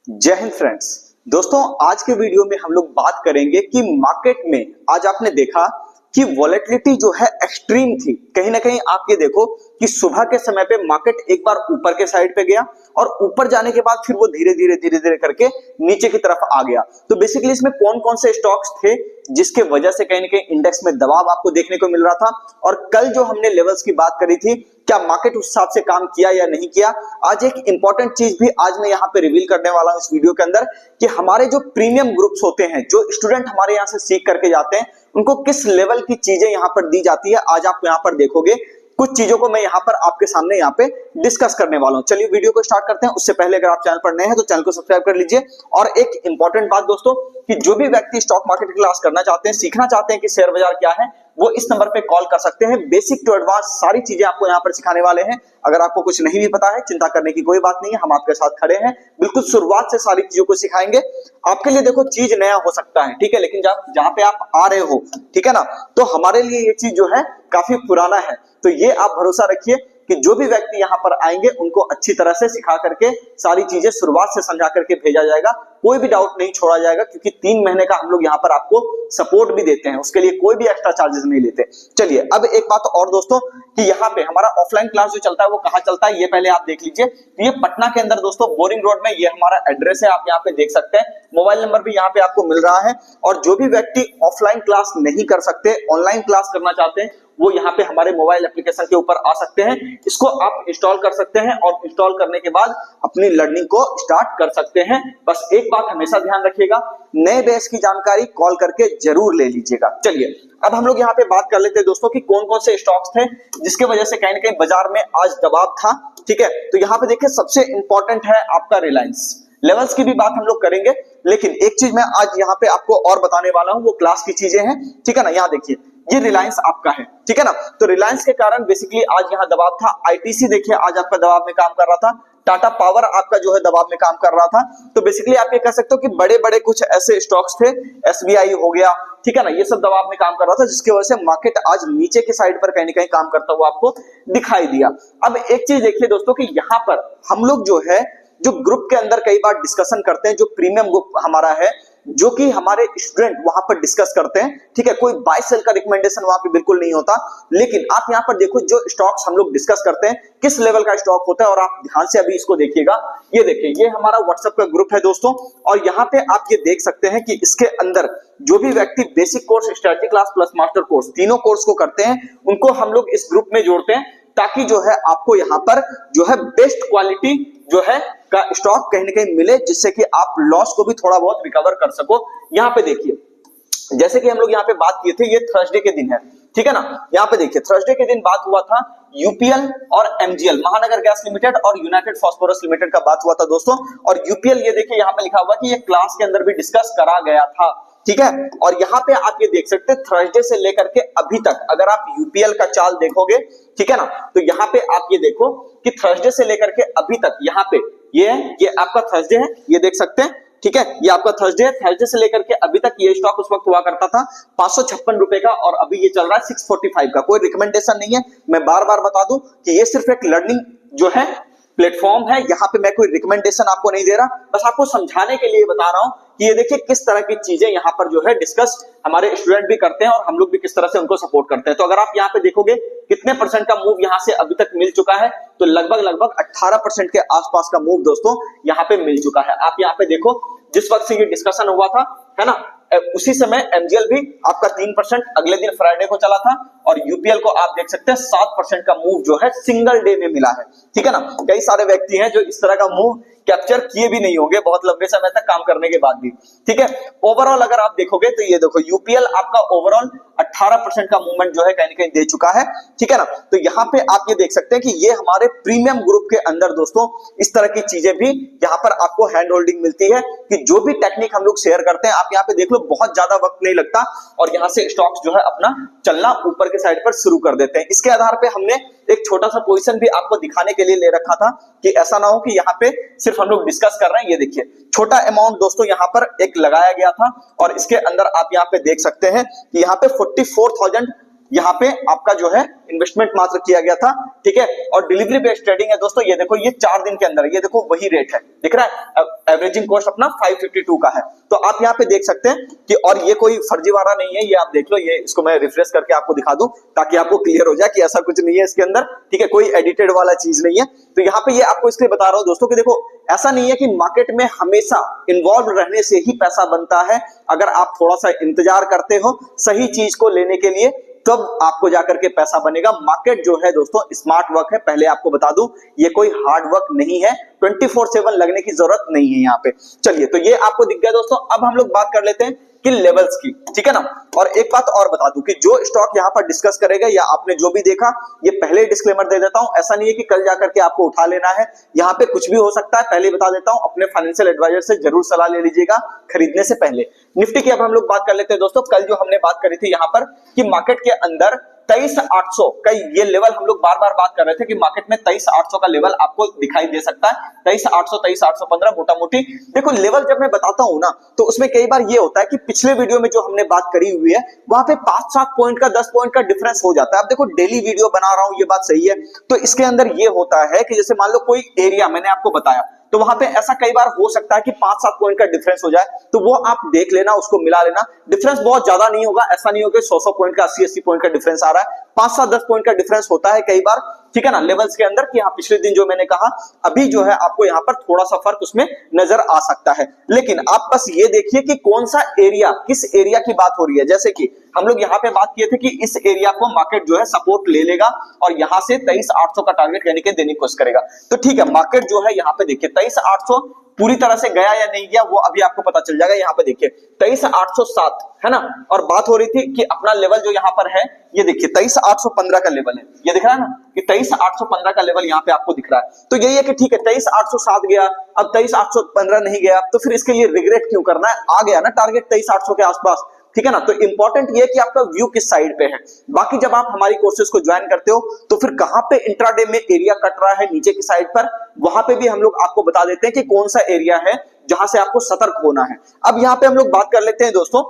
जय हिंद फ्रेंड्स। दोस्तों आज के वीडियो में हम लोग बात करेंगे कि मार्केट में आज आपने देखा कि वॉलेटिलिटी जो है एक्सट्रीम थी। कहीं ना कहीं आप ये देखो कि सुबह के समय पे मार्केट एक बार ऊपर के साइड पे गया और ऊपर जाने के बाद फिर वो धीरे धीरे करके नीचे की तरफ आ गया। तो बेसिकली इसमें कौन कौन से स्टॉक्स थे जिसके वजह से कहीं ना कहीं इंडेक्स में दबाव आपको देखने को मिल रहा था, और कल जो हमने लेवल्स की बात करी थी क्या मार्केट उस हिसाब से काम किया या नहीं किया। आज एक इंपॉर्टेंट चीज भी आज मैं यहाँ पे रिवील करने वाला हूँ इस वीडियो के अंदर कि हमारे जो प्रीमियम ग्रुप्स होते हैं, जो स्टूडेंट हमारे यहाँ से सीख करके जाते हैं, उनको किस लेवल की चीजें यहाँ पर दी जाती है। आज आप यहाँ पर देखोगे कुछ चीजों को मैं यहाँ पर आपके सामने यहाँ पे डिस्कस करने वाला हूँ। चलिए वीडियो को स्टार्ट करते हैं। उससे पहले अगर आप चैनल पर नए हैं तो चैनल को सब्सक्राइब कर लीजिए। और एक इंपॉर्टेंट बात दोस्तों कि जो भी व्यक्ति स्टॉक मार्केट की क्लास करना चाहते हैं, सीखना चाहते हैं कि शेयर बाजार क्या है, वो इस नंबर पे कॉल कर सकते हैं। बेसिक टू एडवांस सारी चीजें आपको यहाँ पर सिखाने वाले हैं। अगर आपको कुछ नहीं भी पता है, चिंता करने की कोई बात नहीं है, हम आपके साथ खड़े हैं। बिल्कुल शुरुआत से सारी चीजों को सिखाएंगे। आपके लिए देखो चीज नया हो सकता है, ठीक है, लेकिन जहां पे आप आ रहे हो, ठीक है ना, तो हमारे लिए ये चीज जो है काफी पुराना है। तो ये आप भरोसा रखिए कि जो भी व्यक्ति यहाँ पर आएंगे उनको अच्छी तरह से सिखा करके सारी चीजें शुरुआत से समझा करके भेजा जाएगा। कोई भी डाउट नहीं छोड़ा जाएगा, क्योंकि 3 महीने का हम लोग यहाँ पर आपको सपोर्ट भी देते हैं, उसके लिए कोई भी एक्स्ट्रा चार्जेस नहीं लेते। चलिए अब एक बात और दोस्तों कि यहाँ पे हमारा ऑफलाइन क्लास जो चलता है वो कहाँ चलता है ये पहले आप देख लीजिए। तो ये पटना के अंदर दोस्तों बोरिंग रोड में ये हमारा एड्रेस है, आप यहाँ पे देख सकते हैं। मोबाइल नंबर भी यहाँ पे आपको मिल रहा है। और जो भी व्यक्ति ऑफलाइन क्लास नहीं कर सकते, ऑनलाइन क्लास करना चाहते हैं, वो यहाँ पे हमारे मोबाइल एप्लीकेशन के ऊपर आ सकते हैं। इसको आप इंस्टॉल कर सकते हैं और इंस्टॉल करने के बाद अपनी लर्निंग को स्टार्ट कर सकते हैं। बस एक बात हमेशा ध्यान रखिएगा, नए बैच की जानकारी कॉल करके जरूर ले लीजिएगा। चलिए अब हम लोग यहाँ पे बात कर लेते हैं दोस्तों कि कौन कौन से स्टॉक्स थे जिसके वजह से कहीं ना कहीं बाजार में आज दबाव था, ठीक है। तो यहाँ पे देखिए सबसे इंपॉर्टेंट है आपका रिलायंस। लेवल्स की भी बात हम लोग करेंगे, लेकिन एक चीज मैं आज यहाँ पे आपको और बताने वाला हूँ, वो क्लास की चीजें हैं, ठीक है ना। यहाँ देखिए ये रिलायंस आपका है, ठीक है ना। तो रिलायंस के कारण बेसिकली आज यहाँ दबाव था। आईटीसी देखिए आज आपका दबाव में काम कर रहा था। टाटा पावर आपका जो है दबाव में काम कर रहा था। तो बेसिकली आप ये कह सकते हो कि बड़े बड़े कुछ ऐसे स्टॉक्स थे, एसबीआई हो गया, ठीक है ना, ये सब दबाव में काम कर रहा था, जिसकी वजह से मार्केट आज नीचे की साइड पर कहीं ना कहीं काम करता हुआ आपको दिखाई दिया। अब एक चीज देखिए दोस्तों कि यहाँ पर हम लोग जो है जो ग्रुप के अंदर कई बार डिस्कशन करते हैं, जो प्रीमियम ग्रुप हमारा है, जो कि हमारे स्टूडेंट वहां पर डिस्कस करते हैं, ठीक है। कोई बाय सेल का रिकमेंडेशन वहां पे बिल्कुल नहीं होता। लेकिन आप यहां पर देखो जो स्टॉक्स हम लोग डिस्कस करते हैं किस लेवल का स्टॉक होता है, और आप ध्यान से अभी इसको देखिएगा। ये देखिए ये हमारा व्हाट्सएप का ग्रुप है दोस्तों, और यहाँ पे आप ये देख सकते हैं कि इसके अंदर जो भी व्यक्ति basic course, strategy class plus master course, तीनों कोर्स को करते हैं, उनको हम लोग इस ग्रुप में जोड़ते हैं, ताकि जो है आपको यहाँ पर जो है बेस्ट क्वालिटी जो है का स्टॉक कहीं ना कहीं मिले, जिससे कि आप लॉस को भी थोड़ा बहुत रिकवर कर सको। यहाँ पे देखिए जैसे कि हम लोग यहाँ पे बात किए थे, ये थर्सडे के दिन है, ठीक है ना। यहाँ पे देखिए थर्सडे के दिन बात हुआ था यूपीएल और एमजीएल, महानगर गैस लिमिटेड और यूनाइटेड फास्फोरस लिमिटेड का बात हुआ था दोस्तों। और यूपीएल ये देखिए यहाँ पे लिखा हुआ कि ये क्लास के अंदर भी डिस्कस करा गया था, ठीक है। और यहाँ पे आप ये देख सकते हैं थर्सडे से लेकर के अभी तक अगर आप यूपीएल का चाल देखोगे, ठीक है ना, तो यहाँ पे आप ये देखो कि थर्सडे से लेकर के अभी तक यहाँ पे ये आपका थर्सडे है, ये देख सकते हैं, ठीक है। ये आपका थर्सडे है। थर्सडे से लेकर के अभी तक ये स्टॉक उस वक्त हुआ करता था 556 रुपए का, और अभी ये चल रहा है 645 का। कोई रिकमेंडेशन नहीं है, मैं बार बार बता दूं कि ये सिर्फ एक लर्निंग जो है प्लेटफॉर्म है। यहाँ पे मैं कोई रिकमेंडेशन आपको नहीं दे रहा, बस आपको समझाने के लिए बता रहा हूं कि ये देखिए किस तरह की चीजें यहाँ पर जो है डिस्कस हमारे स्टूडेंट भी करते हैं, और हम लोग भी किस तरह से उनको सपोर्ट करते हैं। तो अगर आप यहाँ पे देखोगे कितने परसेंट का मूव यहाँ से अभी तक मिल चुका है, तो लगभग 18% के आसपास का मूव दोस्तों यहाँ पे मिल चुका है। आप यहाँ पे देखो जिस वक्त से ये डिस्कशन हुआ था, है ना, उसी समय एमजीएल भी आपका 3% अगले दिन फ्राइडे को चला था, और यूपीएल को आप देख सकते हैं 7% का मूव जो है सिंगल डे में मिला है, ठीक है ना। कई सारे व्यक्ति हैं जो इस तरह का मूव कैप्चर किए भी नहीं होंगे बहुत लंबे समय तक काम करने के बाद भी, ठीक है। ओवरऑल अगर आप देखोगे तो ये देखो यूपीएल आपका ओवरऑल 18% का मूवमेंट जो है कहीं ना कहीं दे चुका है, ठीक है ना। तो यहाँ पे आप ये देख सकते हैं कि ये हमारे प्रीमियम ग्रुप के अंदर दोस्तों इस तरह की चीजें भी यहाँ पर आपको हैंड होल्डिंग मिलती है कि जो भी टेक्निक हम लोग शेयर करते हैं, आप यहाँ पे देख लो बहुत ज्यादा वक्त नहीं लगता, और यहाँ से स्टॉक्स जो है अपना चलना ऊपर के साइड पर शुरू कर देते हैं। इसके आधार पे हमने एक छोटा सा पोजीशन भी आपको दिखाने के लिए ले रखा था कि ऐसा ना हो कि यहाँ पे सिर्फ हम लोग डिस्कस कर रहे हैं। ये देखिए छोटा अमाउंट दोस्तों यहाँ पर एक लगाया गया था, और इसके अंदर आप यहाँ पे देख सकते हैं कि यहाँ पे 44,000 यहाँ पे आपका जो है इन्वेस्टमेंट मात्र किया गया था, ठीक है। और डिलीवरी बेस्ड ट्रेडिंग है दोस्तों, ये देखो ये 4 दिन के अंदर, ये देखो वही रेट है, दिख रहा है, एवरेजिंग कॉस्ट अपना 552 का है। तो आप यहाँ पे देख सकते हैं कि, और ये कोई फर्जीवाड़ा नहीं है, ये आप देख लो, ये इसको मैं रिफ्रेश करके आपको दिखा दूं ताकि आपको क्लियर हो जाए कि ऐसा कुछ नहीं है इसके अंदर, ठीक है, कोई एडिटेड वाला चीज नहीं है। तो यहाँ पे ये आपको इसलिए बता रहा हूं दोस्तों कि देखो ऐसा नहीं है कि मार्केट में हमेशा इन्वॉल्व रहने से ही पैसा बनता है। अगर आप थोड़ा सा इंतजार करते हो सही चीज को लेने के लिए, तब आपको जाकर के पैसा बनेगा। मार्केट जो है दोस्तों स्मार्ट वर्क है, पहले आपको बता दूं, ये कोई हार्ड वर्क नहीं है, 24/7 लगने की जरूरत नहीं है यहाँ पे। चलिए, तो ये आपको दिख गया दोस्तों। अब हम लोग बात कर लेते हैं कि लेवल्स की, ठीक है ना। और एक बात और बता दूं कि जो स्टॉक यहाँ पर डिस्कस करेगा या आपने जो भी देखा, ये पहले डिस्क्लेमर दे देता हूं, ऐसा नहीं है कि कल जाकर के आपको उठा लेना है, यहाँ पे कुछ भी हो सकता है, पहले बता देता हूं। अपने फाइनेंशियल एडवाइजर से जरूर सलाह ले लीजिएगा खरीदने से पहले। निफ्टी की अब हम लोग बात कर लेते हैं दोस्तों। कल जो हमने बात करी थी यहाँ पर कि मार्केट के अंदर 23,800 का ये लेवल, हम लोग बार बार बात कर रहे थे कि मार्केट में 23,800 का लेवल आपको दिखाई दे सकता है, 23,800 23,815 मोटा मोटी। देखो लेवल जब मैं बताता हूं ना, तो उसमें कई बार ये होता है कि पिछले वीडियो में जो हमने बात करी हुई है वहां पे 5-7 पॉइंट का 10 पॉइंट का डिफरेंस हो जाता है। अब देखो डेली वीडियो बना रहा हूं, ये बात सही है, तो इसके अंदर ये होता है कि जैसे मान लो कोई एरिया मैंने आपको बताया, तो वहां पे ऐसा कई बार हो सकता है कि 5-7 पॉइंट का डिफरेंस हो जाए, तो वो आप देख लेना, उसको मिला लेना। डिफरेंस बहुत ज्यादा नहीं होगा, ऐसा नहीं होगा 100 पॉइंट का 80 पॉइंट का डिफरेंस आ रहा है, 5-7-10 पॉइंट का डिफरेंस होता है कई बार, ठीक है ना, लेवल्स के अंदर। कि हाँ पिछले दिन जो मैंने कहा, अभी जो है आपको यहाँ पर थोड़ा सा फर्क उसमें नजर आ सकता है। लेकिन आप बस ये देखिए कि कौन सा एरिया, किस एरिया की बात हो रही है। जैसे कि हम लोग यहाँ पे बात किए थे कि इस एरिया को मार्केट जो है सपोर्ट ले लेगा और यहाँ से 23,800 का टारगेट यानी कि देने की कोशिश करेगा। तो ठीक है, मार्केट जो है यहाँ पे देखिए 23,800 पूरी तरह से गया या नहीं गया वो अभी आपको पता चल जाएगा। यहाँ पे देखिए 23,807 है ना, और बात हो रही थी कि अपना लेवल जो यहाँ पर है, ये देखिए 23,815 का लेवल है, ये दिख रहा है ना कि 23,815 का लेवल यहाँ पे आपको दिख रहा है। तो यही है कि ठीक है 23,807 गया, अब 23,815 नहीं गया, तो फिर इसके लिए रिग्रेट क्यों करना है, आ गया ना टारगेट 23,800 के आसपास, ठीक है ना। तो इंपॉर्टेंट ये है कि आपका व्यू किस साइड पे है। बाकी जब आप हमारी कोर्सेज को ज्वाइन करते हो तो फिर कहां पे इंट्राडे में एरिया कट रहा है नीचे की साइड पर, वहां पे भी हम लोग आपको बता देते हैं कि कौन सा एरिया है जहां से आपको सतर्क होना है। अब यहां पे हम लोग बात कर लेते हैं दोस्तों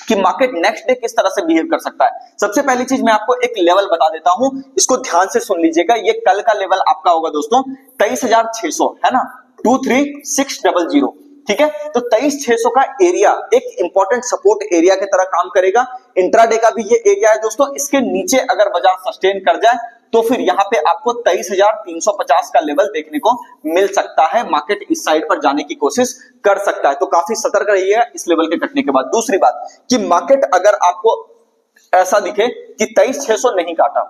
कि मार्केट नेक्स्ट डे किस तरह से बिहेव कर सकता है। सबसे पहली चीज मैं आपको एक लेवल बता देता हूं, इसको ध्यान से सुन लीजिएगा। ये कल का लेवल आपका होगा दोस्तों 23,600 है ना, 23,600, ठीक है। तो 23,600 का एरिया एक इंपॉर्टेंट सपोर्ट एरिया की तरह काम करेगा। इंट्राडे का भी ये एरिया है दोस्तों, इसके नीचे अगर बाजार सस्टेन कर जाए तो फिर यहाँ पे आपको 23,350 का लेवल देखने को मिल सकता है। मार्केट इस साइड पर जाने की कोशिश कर सकता है, तो काफी सतर्क रहिएगा इस लेवल के कटने के बाद। दूसरी बात कि मार्केट अगर आपको ऐसा दिखे कि 23,600 नहीं काटा,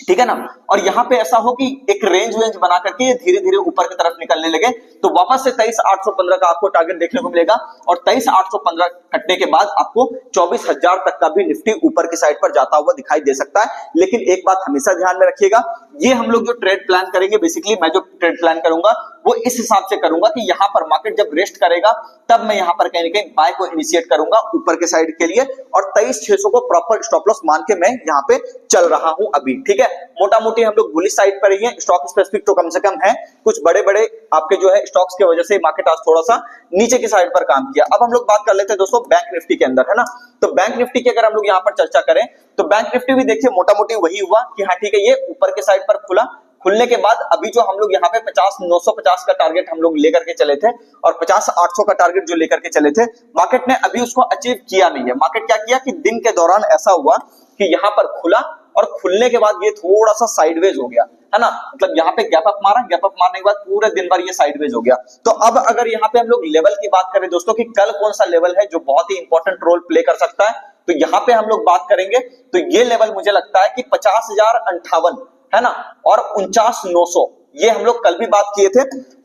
ठीक है ना, और यहाँ पे ऐसा हो कि एक रेंज बना करके ये धीरे धीरे ऊपर की तरफ निकलने लगे, तो वापस से 23,815 का आपको टारगेट देखने को मिलेगा। और 23,815 कटने के बाद आपको 24,000 तक का भी निफ्टी ऊपर की साइड पर जाता हुआ दिखाई दे सकता है। लेकिन एक बात हमेशा ध्यान में रखिएगा, ये हम लोग जो ट्रेड प्लान करेंगे, बेसिकली मैं जो ट्रेड प्लान करूंगा वो इस हिसाब से करूंगा कि यहाँ पर मार्केट जब रेस्ट करेगा तब मैं यहाँ पर कहीं ना कहीं बाय को इनिशिएट करूंगा ऊपर के साइड के लिए, और 23,600 को प्रॉपर स्टॉप लॉस मान के मैं यहाँ पे चल रहा हूं अभी, ठीक है। मोटा मोटी हम लोग बुलिश साइड पर ही हैं, स्टॉक स्पेसिफिक तो कम से कम है, कुछ बड़े बड़े आपके जो है स्टॉक्स की वजह से मार्केट आज थोड़ा सा नीचे की साइड पर काम किया। अब हम लोग बात कर लेते हैं दोस्तों बैंक निफ्टी के अंदर, है ना। तो बैंक निफ्टी की अगर हम लोग यहाँ पर चर्चा करें तो बैंक निफ्टी भी देखिए मोटा मोटी वही हुआ कि हाँ ठीक है, ये ऊपर के साइड पर खुला, खुलने के बाद अभी जो हम लोग यहाँ पे 50,950 का टारगेट हम लोग लेकर के चले थे और 50,800 का टारगेट जो लेकर के चले थे, मार्केट ने अभी उसको अचीव किया नहीं है। मार्केट क्या किया कि दिन के दौरान ऐसा हुआ कि यहाँ पर खुला और खुलने के बाद ये थोड़ा सा साइडवेज हो गया, है ना, मतलब यहाँ पे गैप अप मारा, गैप अप मारने के बाद पूरे दिन भर ये साइडवेज हो गया। तो अब अगर यहाँ पे हम लोग लेवल की बात करें दोस्तों कि कल कौन सा लेवल है जो बहुत ही इंपॉर्टेंट रोल प्ले कर सकता है, तो यहाँ पे हम लोग बात करेंगे तो ये लेवल मुझे लगता है कि 50,058 है ना, और 49,900, ये हम लोग कल भी बात किए थे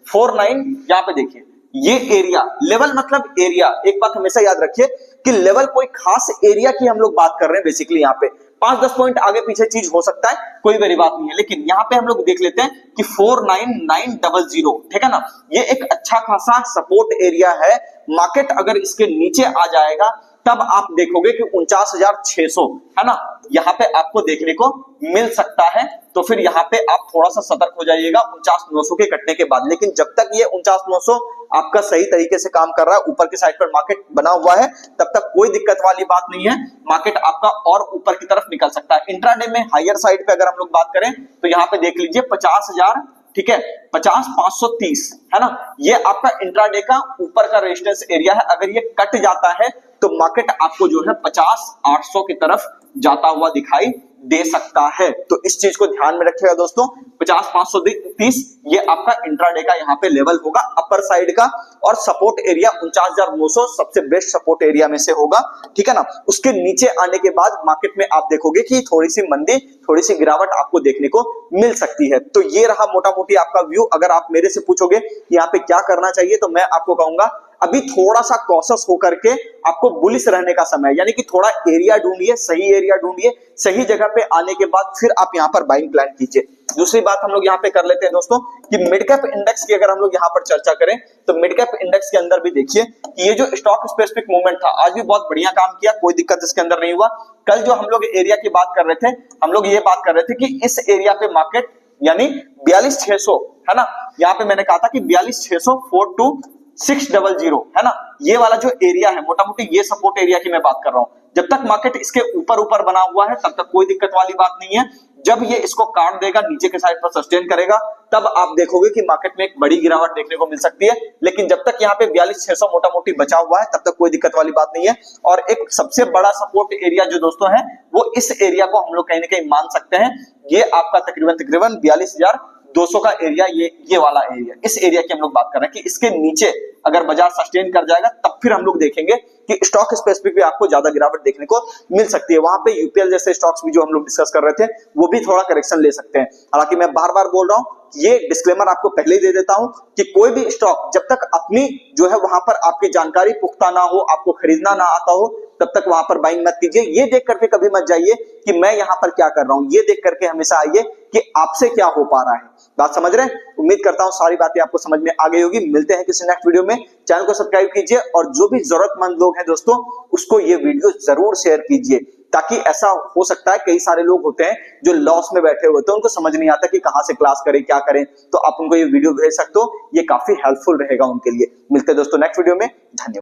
49। यहाँ पे देखिए ये एरिया लेवल, मतलब एरिया, एक बात हमेशा याद रखिए कि लेवल कोई खास एरिया की हम लोग बात कर रहे हैं। बेसिकली यहाँ पे 5-10 पॉइंट आगे पीछे चीज हो सकता है, कोई बड़ी बात नहीं है, लेकिन यहाँ पे हम लोग देख लेते हैं कि 49,900, ठीक है ना, ये एक अच्छा खासा सपोर्ट एरिया है। मार्केट अगर इसके नीचे आ जाएगा तब आप देखोगे कि 49,600 है ना, यहाँ पे आपको देखने को मिल सकता है। तो फिर यहाँ पे आप थोड़ा सा सतर्क हो जाइएगा 49,900 के कटने के बाद। लेकिन जब तक ये 49,900 आपका सही तरीके से काम कर रहा है, ऊपर की साइड पर मार्केट बना हुआ है, तब तक कोई दिक्कत वाली बात नहीं है। मार्केट आपका और ऊपर की तरफ निकल सकता है। इंट्राडे में हायर साइड पे अगर हम लोग बात करें तो यहाँ पे देख लीजिए 50,000, ठीक है, 50,530 है ना, ये आपका इंट्राडे का ऊपर का रेजिस्टेंस एरिया है। अगर ये कट जाता है तो मार्केट आपको जो है 50,800 की तरफ जाता हुआ दिखाई दे सकता है। तो इस चीज को ध्यान में रखिएगा दोस्तों, 50,530 ये आपका इंट्राडे का यहाँ पे लेवल होगा अपर साइड का, और सपोर्ट एरिया 49,900 सबसे बेस्ट सपोर्ट एरिया में से होगा, ठीक है ना। उसके नीचे आने के बाद मार्केट में आप देखोगे कि थोड़ी सी मंदी, थोड़ी सी गिरावट आपको देखने को मिल सकती है। तो ये रहा मोटा मोटी आपका व्यू। अगर आप मेरे से पूछोगे कि यहाँ पे क्या करना चाहिए, तो मैं आपको कहूंगा अभी थोड़ा सा कॉशियस होकर के आपको बुलिश रहने का समय, यानी कि थोड़ा एरिया ढूंढिए, सही एरिया ढूंढिए, सही जगह पे आने के बाद फिर आप यहाँ पर बाइंग प्लान कीजिए। दूसरी बात हम लोग यहाँ पे कर लेते हैं दोस्तों कि मिड कैप इंडेक्स की अगर हम लोग यहाँ पर चर्चा करें तो मिड कैप इंडेक्स के अंदर भी देखिए कि ये जो स्टॉक स्पेसिफिक मूवमेंट था आज भी बहुत बढ़िया काम किया, कोई दिक्कत इसके अंदर नहीं हुआ। कल जो हम लोग एरिया की बात कर रहे थे, हम लोग ये बात कर रहे थे कि इस एरिया पे मार्केट यानी 42,600 है ना, यहाँ पे मैंने कहा था कि 42,600 42,600 है ना, ये वाला जो एरिया है मोटा मोटी ये सपोर्ट एरिया की मैं बात कर रहा हूं। जब तक मार्केट इसके ऊपर ऊपर बना हुआ है तब तक कोई दिक्कत वाली बात नहीं है। जब ये इसको काट देगा, नीचे के साइड पर सस्टेन करेगा, तब आप देखोगे कि मार्केट में एक बड़ी गिरावट देखने को मिल सकती है। लेकिन जब तक यहाँ पे 42,600 मोटा मोटी बचा हुआ है तब तक कोई दिक्कत वाली बात नहीं है। और एक सबसे बड़ा सपोर्ट एरिया जो दोस्तों है वो इस एरिया को हम लोग कहीं ना कहीं मान सकते हैं। ये आपका तकरीबन 42,200 का एरिया, ये वाला एरिया, इस एरिया की हम लोग बात कर रहे हैं कि इसके नीचे अगर बाजार सस्टेन कर जाएगा तब फिर हम लोग देखेंगे कि स्टॉक स्पेसिफिक भी आपको ज्यादा गिरावट देखने को मिल सकती है। वहां पे यूपीएल जैसे स्टॉक्स भी जो हम लोग डिस्कस कर रहे थे वो भी थोड़ा करेक्शन ले सकते हैं। हालांकि मैं बार बार बोल रहा हूं, ये डिस्क्लेमर आपको पहले ही दे देता हूं कि कोई भी स्टॉक जब तक अपनी जो है वहां पर आपकी जानकारी पुख्ता ना हो, आपको खरीदना ना आता हो, तब तक वहां पर बाइंग मत कीजिए। ये देख करके कभी मत जाइए कि मैं यहां पर क्या कर रहा हूं, ये देख करके हमेशा आइए कि आपसे क्या हो पा रहा है। बात समझ रहे हैं? उम्मीद करता हूं सारी बातें आपको समझ में आ गई होगी। मिलते हैं किसी नेक्स्ट वीडियो में। चैनल को सब्सक्राइब कीजिए और जो भी जरूरतमंद लोग हैं दोस्तों उसको ये वीडियो जरूर शेयर कीजिए, ताकि ऐसा हो सकता है कई सारे लोग होते हैं जो लॉस में बैठे हुए, तो उनको समझ नहीं आता कि कहां से क्लास करें, क्या करें, तो आप उनको ये वीडियो भेज सकते हो, ये काफी हेल्पफुल रहेगा उनके लिए। मिलते हैं दोस्तों नेक्स्ट वीडियो में। धन्यवाद।